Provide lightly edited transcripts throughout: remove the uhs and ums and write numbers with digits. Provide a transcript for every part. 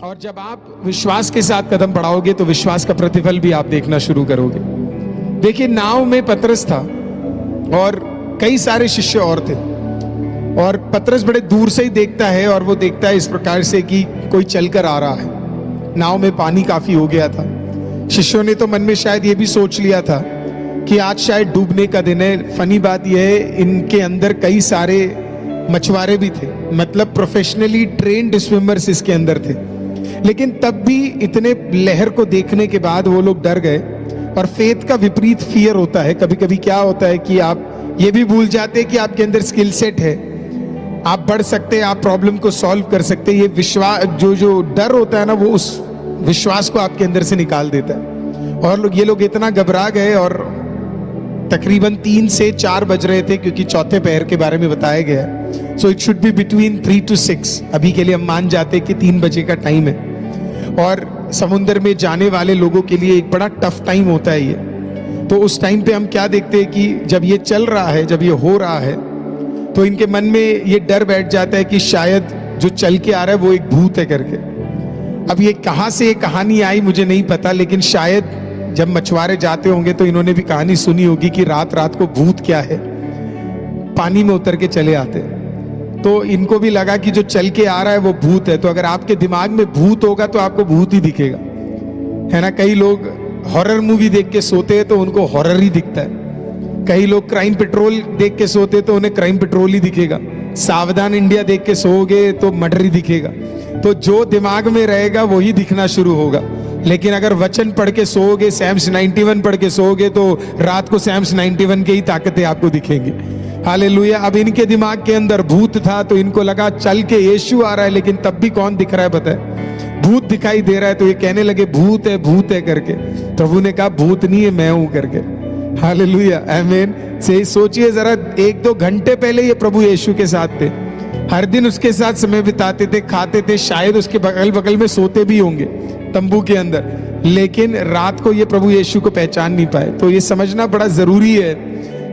और जब आप विश्वास के साथ कदम बढ़ाओगे तो विश्वास का प्रतिफल भी आप देखना शुरू करोगे। देखिए, नाव में पतरस था और कई सारे शिष्य और थे, और पतरस बड़े दूर से ही देखता है, और वो देखता है इस प्रकार से कि कोई चलकर आ रहा है। नाव में पानी काफी हो गया था। शिष्यों ने तो मन में शायद ये भी सोच लिया था कि आज शायद डूबने का दिन है। फनी बात यह है, इनके अंदर कई सारे मछुआरे भी थे, मतलब प्रोफेशनली ट्रेन्ड स्विमर्स इसके अंदर थे। लेकिन तब भी इतने लहर को देखने के बाद वो लोग डर गए। और फेथ का विपरीत फियर होता है। कभी कभी क्या होता है कि आप ये भी भूल जाते हैं कि आपके अंदर स्किल सेट है, आप बढ़ सकते हैं, आप प्रॉब्लम को सॉल्व कर सकते हैं। ये विश्वास, जो डर होता है ना, वो उस विश्वास को आपके अंदर से निकाल देता है। और ये लोग इतना घबरा गए, और तकरीबन 3 से 4 बज रहे थे, क्योंकि चौथे पहर के बारे में बताया गया है। So it should be between 3 to 6। अभी के लिए हम मान जाते कि 3 बजे का टाइम है। और समुद्र में जाने वाले लोगों के लिए एक बड़ा टफ टाइम होता है ये। तो उस टाइम पे हम क्या देखते हैं कि जब ये चल रहा है, जब ये हो रहा है, तो इनके मन में ये डर बैठ जाता है कि शायद जो चल के आ रहा है वो एक भूत है करके। अब ये कहाँ से ये कहानी आई मुझे नहीं पता, लेकिन शायद जब मछुआरे जाते होंगे तो इन्होंने भी कहानी सुनी होगी कि रात रात को भूत क्या है, पानी में उतर के चले आते हैं। तो इनको भी लगा कि जो चल के आ रहा है वो भूत है। तो अगर आपके दिमाग में भूत होगा तो आपको भूत ही दिखेगा, है ना। कई लोग हॉरर मूवी देख के सोते हैं तो उनको हॉरर ही दिखता है। कई लोग क्राइम पेट्रोल देख के सोते हैं तो उन्हें क्राइम पेट्रोल ही दिखेगा। सावधान इंडिया देख के सोओगे तो मर्डर ही दिखेगा। तो जो दिमाग में रहेगा वही दिखना शुरू होगा। लेकिन अगर वचन पढ़ के सोओगे, सैम्स 91 पढ़ के सोओगे, तो रात को सैम्स 91 के ही ताकतें आपको दिखेंगी। हालेलुया। अब इनके दिमाग के अंदर भूत था, तो इनको लगा चल के यीशु आ रहा है, लेकिन तब भी कौन दिख रहा है बताए? भूत दिखाई दे रहा है। तो ये कहने लगे भूत है करके। प्रभु ने कहा भूत नहीं है, मैं हूं करके। हालेलुया, आमीन। से सोचिए जरा, 1-2 घंटे पहले ये प्रभु यीशु के साथ थे, हर दिन उसके साथ समय बिताते थे, खाते थे, शायद उसके बगल बगल में सोते भी होंगे तंबू के अंदर, लेकिन रात को ये प्रभु यीशु को पहचान नहीं पाए। तो ये समझना बड़ा जरूरी है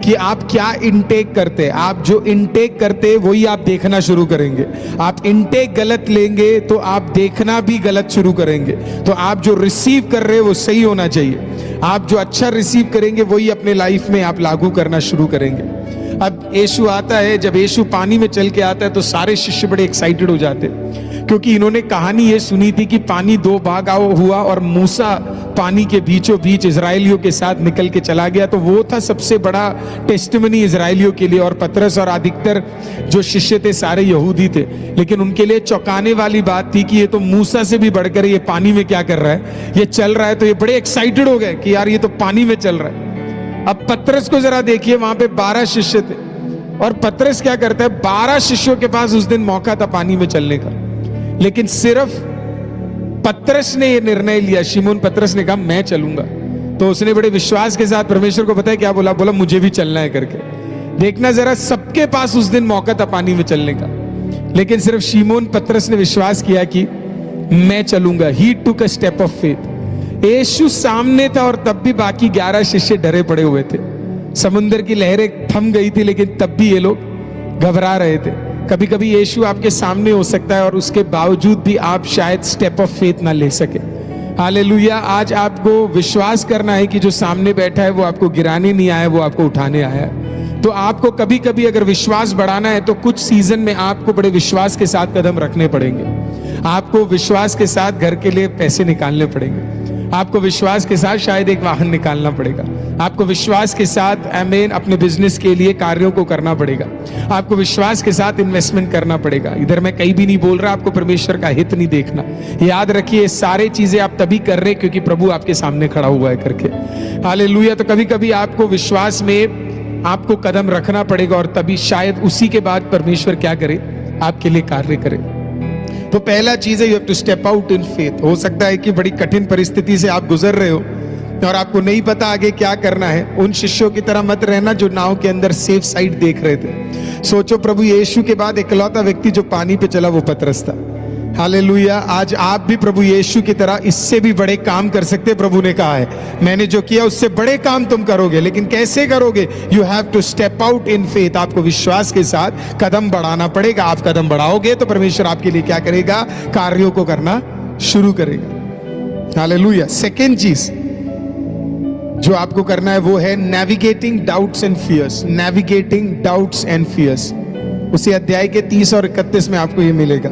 कि आप क्या इनटेक करते हैं। आप जो इनटेक करते हैं वही आप देखना शुरू करेंगे। आप इनटेक गलत लेंगे तो आप देखना भी गलत शुरू करेंगे। तो आप जो रिसीव कर रहे हैं वो सही होना चाहिए। आप जो अच्छा रिसीव करेंगे वही अपने लाइफ में आप लागू करना शुरू करेंगे। अब यीशु आता है, जब यीशु पानी में चल के आता है तो सारे शिष्य बड़े एक्साइटेड हो जाते हैं, क्योंकि इन्होंने कहानी ये सुनी थी कि पानी 2 भाग हुआ और मूसा पानी के बीचों बीच इजराइलियों के साथ निकल के चला गया। तो वो था सबसे बड़ा टेस्टिमनी इजराइलियों के लिए। और पतरस और अधिकतर जो शिष्य थे सारे यहूदी थे, लेकिन उनके लिए चौंकाने वाली बात थी कि ये तो मूसा से भी बढ़कर ये पानी में क्या कर रहा है, ये चल रहा है। तो ये बड़े एक्साइटेड हो गए कि यार ये तो पानी में चल रहा है। अब पतरस को जरा देखिए, वहां पे 12 शिष्य थे, और पतरस क्या करता है, 12 शिष्यों के पास उस दिन मौका था पानी में चलने का, लेकिन सिर्फ पतरस ने यह निर्णय लिया। शिमोन पतरस ने कहा मैं चलूंगा। तो उसने बड़े विश्वास के साथ परमेश्वर को पता है क्या बोला, बोला मुझे भी चलना है करके। देखना जरा, सबके पास उस दिन मौका था पानी में चलने का, लेकिन सिर्फ शिमोन पतरस ने विश्वास किया कि मैं चलूंगा। ही टुक अ स्टेप ऑफ फेथ। यीशु सामने था और तब भी बाकी 11 शिष्य डरे पड़े हुए थे। समुद्र की लहरें थम गई थी, लेकिन तब भी ये लोग घबरा रहे थे। कभी कभी यीशु आपके सामने हो सकता है और उसके बावजूद भी आप शायद स्टेप ऑफ फेथ ना ले सके। हालेलुया। आज आपको विश्वास करना है कि जो सामने बैठा है वो आपको गिराने नहीं आया, वो आपको उठाने आया है। तो आपको कभी कभी अगर विश्वास बढ़ाना है तो कुछ सीजन में आपको बड़े विश्वास के साथ कदम रखने पड़ेंगे। आपको विश्वास के साथ घर के लिए पैसे निकालने पड़ेंगे। आपको विश्वास के साथ शायद एक वाहन निकालना पड़ेगा। आपको विश्वास के साथ आमीन अपने बिजनेस के लिए कार्यों को करना पड़ेगा। आपको विश्वास के साथ इन्वेस्टमेंट करना पड़ेगा। इधर मैं कहीं भी नहीं बोल रहा आपको परमेश्वर का हित नहीं देखना। याद रखिए, सारे चीजें आप तभी कर रहे हैं क्योंकि प्रभु आपके सामने खड़ा हुआ है करके। हालेलुया। तो कभी कभी आपको विश्वास में आपको कदम रखना पड़ेगा, और तभी शायद उसी के बाद परमेश्वर क्या करे, आपके लिए कार्य करे। तो पहला चीज है, you have to step out in faith. हो सकता है कि बड़ी कठिन परिस्थिति से आप गुजर रहे हो और आपको नहीं पता आगे क्या करना है। उन शिष्यों की तरह मत रहना जो नाव के अंदर सेफ साइड देख रहे थे। सोचो, प्रभु यीशु के बाद इकलौता व्यक्ति जो पानी पे चला वो पतरस था। हालेलुया। आज आप भी प्रभु यीशु की तरह इससे भी बड़े काम कर सकते। प्रभु ने कहा है मैंने जो किया उससे बड़े काम तुम करोगे, लेकिन कैसे करोगे? You have to step out in faith. आपको विश्वास के साथ कदम बढ़ाना पड़ेगा। आप कदम बढ़ाओगे तो परमेश्वर आपके लिए क्या करेगा? कार्यों को करना शुरू करेगा। हालेलुया। सेकेंड चीज जो आपको करना है वो है navigating doubts and fears. Navigating doubts and fears, उसी अध्याय के 30 और 31 में आपको ये मिलेगा।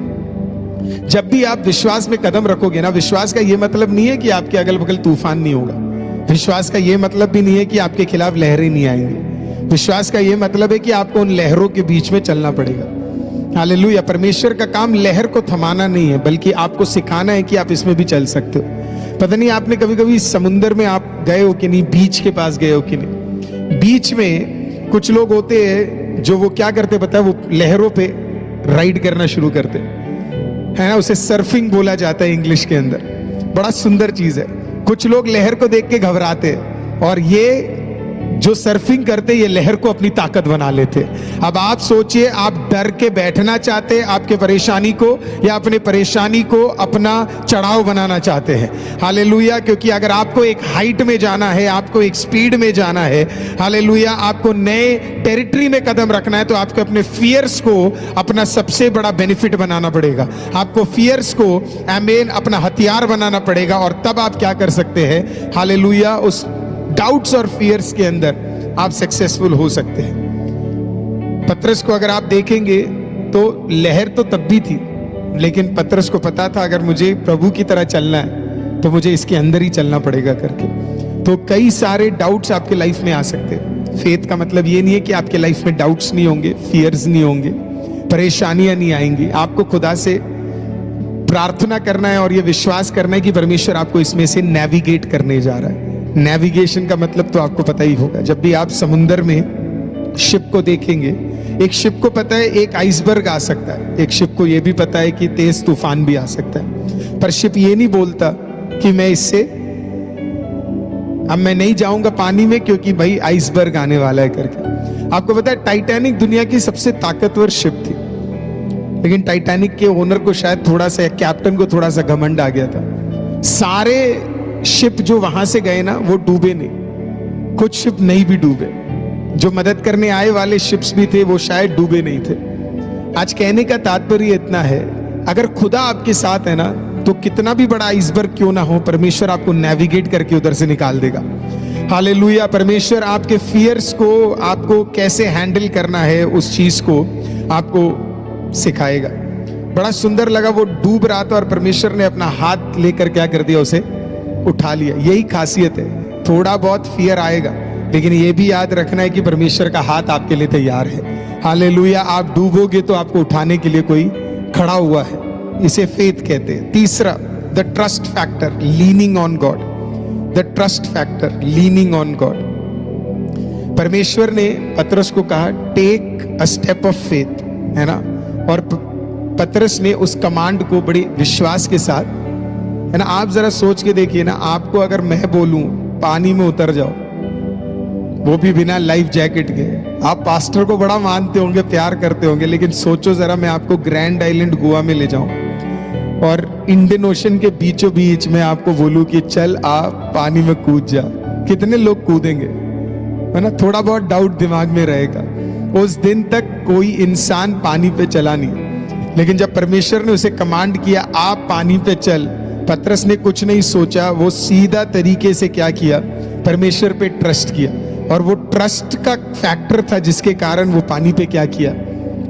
जब भी आप विश्वास में कदम रखोगे ना, विश्वास का ये मतलब नहीं है कि आपके अगल बगल तूफान नहीं होगा। विश्वास का ये मतलब भी नहीं है कि आपके खिलाफ लहरें नहीं आएंगी। विश्वास का ये मतलब है कि आपको उन लहरों के बीच में चलना पड़ेगा। हालेलुया। परमेश्वर का काम लहर को थमाना नहीं है, बल्कि आपको सिखाना है कि आप इसमें भी चल सकते हो। पता नहीं आपने कभी कभी समुद्र में आप गए हो कि नहीं, बीच के पास गए हो कि नहीं। बीच में कुछ लोग होते हैं जो वो क्या करते पता है, वो लहरों पे राइड करना शुरू करते है ना, उसे सर्फिंग बोला जाता है इंग्लिश के अंदर। बड़ा सुंदर चीज है। कुछ लोग लहर को देख के घबराते हैं, और ये जो सर्फिंग करते ये लहर को अपनी ताकत बना लेते। अब आप सोचिए, आप डर के बैठना चाहते आपके परेशानी को, या अपने परेशानी को अपना चढ़ाव बनाना चाहते हैं। हालेलुया। क्योंकि अगर आपको एक हाइट में जाना है, आपको एक स्पीड में जाना है, हालेलुया, आपको नए टेरिटरी में कदम रखना है, तो आपको अपने फियर्स को अपना सबसे बड़ा बेनिफिट बनाना पड़ेगा। आपको फियर्स को आमीन अपना हथियार बनाना पड़ेगा, और तब आप क्या कर सकते हैं, हालेलुया, उस डाउट्स और फियर्स के अंदर आप सक्सेसफुल हो सकते हैं। पतरस को अगर आप देखेंगे तो लहर तो तब भी थी, लेकिन पतरस को पता था अगर मुझे प्रभु की तरह चलना है तो मुझे इसके अंदर ही चलना पड़ेगा करके। तो कई सारे डाउट्स आपके लाइफ में आ सकते हैं। फेथ का मतलब ये नहीं है कि आपके लाइफ में डाउट्स नहीं होंगे, फियर्स नहीं होंगे, परेशानियां नहीं आएंगी। आपको खुदा से प्रार्थना करना है और ये विश्वास करना है कि परमेश्वर आपको इसमें से नेविगेट करने जा रहा है। नेविगेशन का मतलब तो आपको पता ही होगा। जब भी आप समुद्र में शिप को देखेंगे, एक शिप को पता है एक आइसबर्ग आ सकता है, एक शिप को यह भी पता है कि तेज तूफान भी आ सकता है, पर शिप ये नहीं बोलता कि मैं इससे अब मैं नहीं जाऊंगा पानी में क्योंकि भाई आइसबर्ग आने वाला है करके। आपको पता है टाइटैनिक दुनिया की सबसे ताकतवर शिप थी, लेकिन टाइटैनिक के ओनर को शायद थोड़ा सा, कैप्टन को थोड़ा सा घमंड आ गया था। सारे शिप जो वहां से गए ना वो डूबे नहीं, कुछ शिप नहीं भी डूबे। जो मदद करने आए वाले शिप्स भी थे वो शायद डूबे नहीं थे। आज कहने का तात्पर्य इतना है, अगर खुदा आपके साथ है ना तो कितना भी बड़ा आइसबर्ग क्यों ना हो, परमेश्वर आपको नेविगेट करके उधर से निकाल देगा। हालेलुया। परमेश्वर आपके फियर्स को, आपको कैसे हैंडल करना है उस चीज को आपको सिखाएगा। बड़ा सुंदर लगा, वो डूब रहा था और परमेश्वर ने अपना हाथ लेकर क्या कर दिया, उसे उठा लिया। यही खासियत है, थोड़ा बहुत फियर आएगा, लेकिन ये भी याद रखना है कि परमेश्वर का हाथ आपके लिए तैयार है। हालेलुया। आप डूबोगे तो आपको उठाने के लिए कोई खड़ा हुआ है। इसे फेथ कहते हैं। तीसरा, the trust factor, leaning on God. The trust factor, leaning on God. परमेश्वर ने पतरस को कहा take a step of faith, है ना, और पतरस ने उस कमांड को बड़े विश्वास के साथ, है ना, आप जरा सोच के देखिए ना, आपको अगर मैं बोलूं पानी में उतर जाओ, वो भी बिना लाइफ जैकेट के, आप पास्टर को बड़ा मानते होंगे, प्यार करते होंगे, लेकिन सोचो जरा मैं आपको ग्रैंड आइलैंड गोवा में ले जाऊं और इंडियन ओशन के बीचों बीच में आपको बोलूं कि चल आप पानी में कूद जा, कितने लोग कूदेंगे, है ना। थोड़ा बहुत डाउट दिमाग में रहेगा। उस दिन तक कोई इंसान पानी पे चला नहीं, लेकिन जब परमेश्वर ने उसे कमांड किया आप पानी पे चल, पतरस ने कुछ नहीं सोचा, वो सीधा तरीके से क्या किया, परमेश्वर पे ट्रस्ट किया, और वो ट्रस्ट का फैक्टर था जिसके कारण वो पानी पे क्या किया,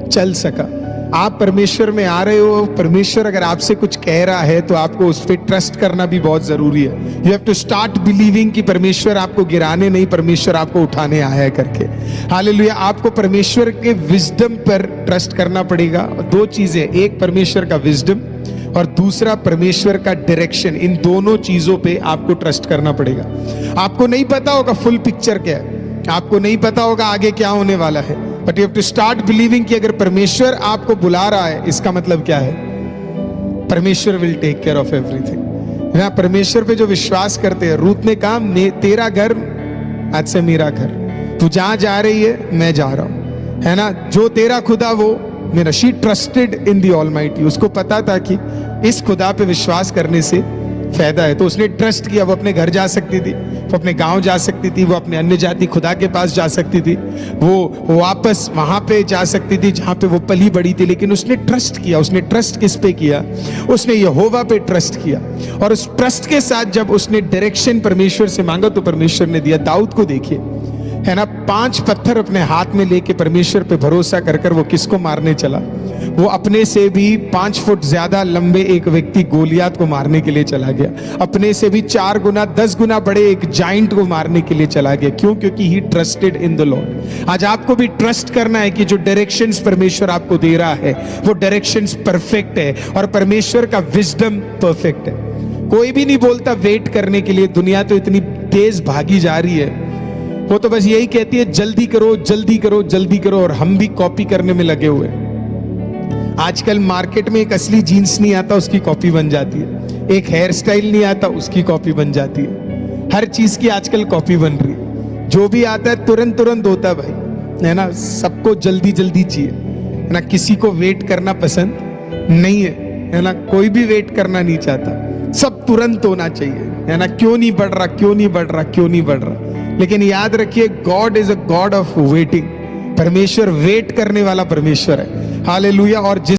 चल सका। आप परमेश्वर में आ रहे हो, परमेश्वर अगर आपसे कुछ कह रहा है तो आपको उस पर ट्रस्ट करना भी बहुत जरूरी है। You have to start believing कि परमेश्वर आपको गिराने नहीं, परमेश्वर आपको उठाने आया है करके। हालेलुया। आपको परमेश्वर के विजडम पर ट्रस्ट करना पड़ेगा। दो चीजें, एक परमेश्वर का विजडम और दूसरा परमेश्वर का डायरेक्शन। इन दोनों चीजों पे आपको ट्रस्ट करना पड़ेगा। आपको नहीं पता होगा फुल पिक्चर क्या है, आपको नहीं पता होगा आगे क्या होने वाला है, but you have to start believing कि अगर परमेश्वर आपको बुला रहा है, इसका मतलब क्या है, परमेश्वर will take care of everything. ना परमेश्वर पे जो विश्वास करते हैं, रूत ने कहा तेरा घर आज से मेरा घर, तू जहां जा रही है मैं जा रहा हूं, है ना, जो तेरा खुदा वो मेरा। She trusted in the almighty. उसको पता था कि इस खुदा पे विश्वास करने से फायदा है। तो उसने ट्रस्ट किया, वो अपने घर जा सकती थी, वो अपने गांव जा सकती थी, वो अपने अन्य जाति खुदा के पास जा सकती थी, वो वापस वहां पे जा सकती थी जहां पे वो पली बड़ी थी, लेकिन उसने ट्रस्ट किया। उसने ट्रस्ट किस पे किया? उसने यहोवा पे ट्रस्ट किया। और उस ट्रस्ट के साथ जब उसने डायरेक्शन परमेश्वर से मांगा तो परमेश्वर ने दिया। दाऊद को देखिए, है ना, 5 पत्थर अपने हाथ में लेके परमेश्वर पे भरोसा कर कर वो किसको मारने चला? वो अपने से भी 5 फुट ज्यादा लंबे एक व्यक्ति गोलियात को मारने के लिए चला गया। अपने से भी 4 गुना 10 गुना बड़े एक जाइंट को मारने के लिए चला गया। क्यों? क्योंकि ही ट्रस्टेड इन द लॉर्ड। आज आपको भी ट्रस्ट करना है कि जो डायरेक्शंस परमेश्वर आपको दे रहा है वो डायरेक्शंस परफेक्ट है और परमेश्वर का विजडम परफेक्ट है। कोई भी नहीं बोलता वेट करने के लिए। दुनिया तो इतनी तेज भागी जा रही है, वो तो बस यही कहती है जल्दी करो जल्दी करो जल्दी करो, और हम भी कॉपी करने में लगे हुए हैं। आजकल मार्केट में एक असली जीन्स नहीं आता, उसकी कॉपी बन जाती है। एक हेयर स्टाइल नहीं आता, उसकी कॉपी बन जाती है। हर चीज की आजकल कॉपी बन रही है। जो भी आता है तुरंत तुरंत होता है भाई, है ना। सबको जल्दी जल्दी चाहिए, है ना। किसी को वेट करना पसंद नहीं है ना। कोई भी वेट करना नहीं चाहता, सब तुरंत होना चाहिए, है ना। क्यों नहीं बढ़ रहा, क्यों नहीं बढ़ रहा, क्यों नहीं बढ़ रहा? लेकिन याद रखिए, God is a God of waiting. परमेश्वर वेट करने वाला परमेश्वर है। हालेलुया। और जिस